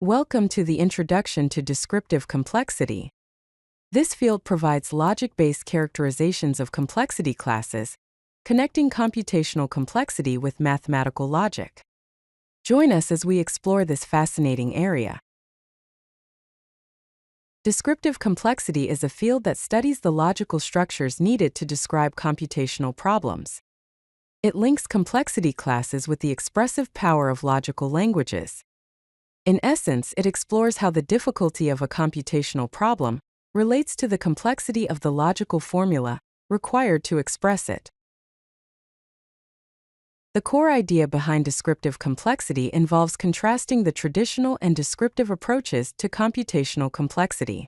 Welcome to the Introduction to Descriptive Complexity. This field provides logic-based characterizations of complexity classes, connecting computational complexity with mathematical logic. Join us as we explore this fascinating area. Descriptive complexity is a field that studies the logical structures needed to describe computational problems. It links complexity classes with the expressive power of logical languages. In essence, it explores how the difficulty of a computational problem relates to the complexity of the logical formula required to express it. The core idea behind descriptive complexity involves contrasting the traditional and descriptive approaches to computational complexity.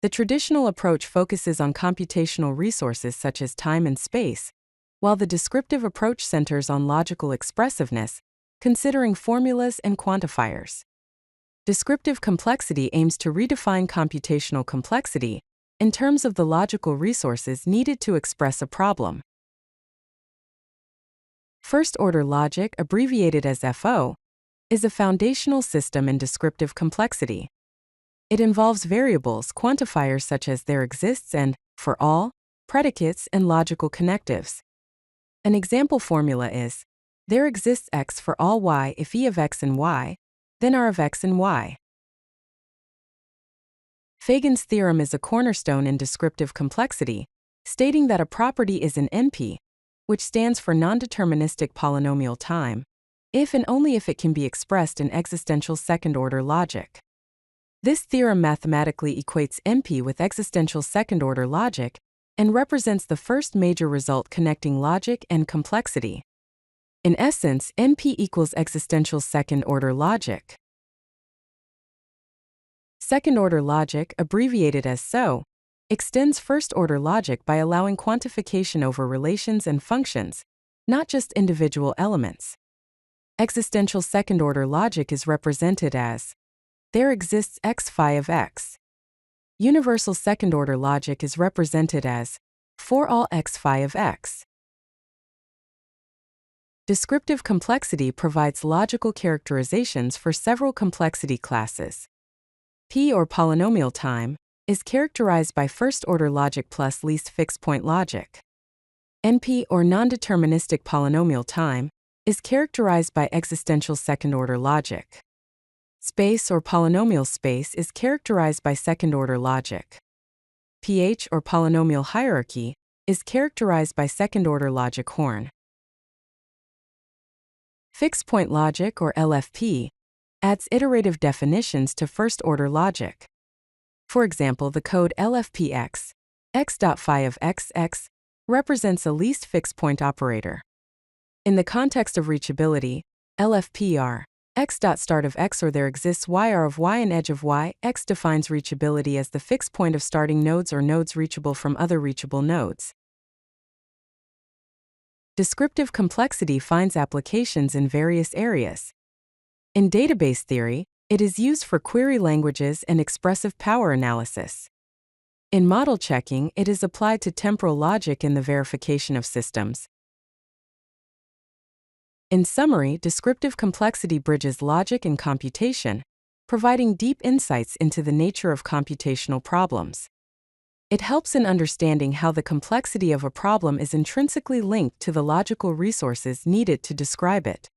The traditional approach focuses on computational resources such as time and space, while the descriptive approach centers on logical expressiveness, considering formulas and quantifiers. Descriptive complexity aims to redefine computational complexity in terms of the logical resources needed to express a problem. First-order logic, abbreviated as FO, is a foundational system in descriptive complexity. It involves variables, quantifiers such as there exists and, for all, predicates, and logical connectives. An example formula is, there exists x for all y if e of x and y, then r of x and y. Fagin's theorem is a cornerstone in descriptive complexity, stating that a property is an NP, which stands for non-deterministic polynomial time, if and only if it can be expressed in existential second-order logic. This theorem mathematically equates NP with existential second-order logic and represents the first major result connecting logic and complexity. In essence, NP equals existential second-order logic. Second-order logic, abbreviated as SO, extends first-order logic by allowing quantification over relations and functions, not just individual elements. Existential second-order logic is represented as, there exists x phi of x. Universal second-order logic is represented as, for all x phi of x. Descriptive complexity provides logical characterizations for several complexity classes. P, or polynomial time, is characterized by first-order logic plus least fixed-point logic. NP, or non-deterministic polynomial time, is characterized by existential second-order logic. Space, or polynomial space, is characterized by second-order logic. PH, or polynomial hierarchy, is characterized by second-order logic horn. Fixed-point logic, or LFP, adds iterative definitions to first-order logic. For example, the code LFPX, x.phi of xx, represents a least fixed-point operator. In the context of reachability, LFPR, x.start of x or there exists yr of y and edge of y, x defines reachability as the fixed point of starting nodes or nodes reachable from other reachable nodes. Descriptive complexity finds applications in various areas. In database theory, it is used for query languages and expressive power analysis. In model checking, it is applied to temporal logic in the verification of systems. In summary, descriptive complexity bridges logic and computation, providing deep insights into the nature of computational problems. It helps in understanding how the complexity of a problem is intrinsically linked to the logical resources needed to describe it.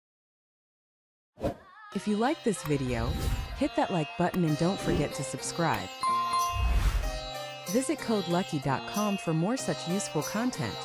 If you like this video, hit that like button and don't forget to subscribe. Visit CodeLucky.com for more such useful content.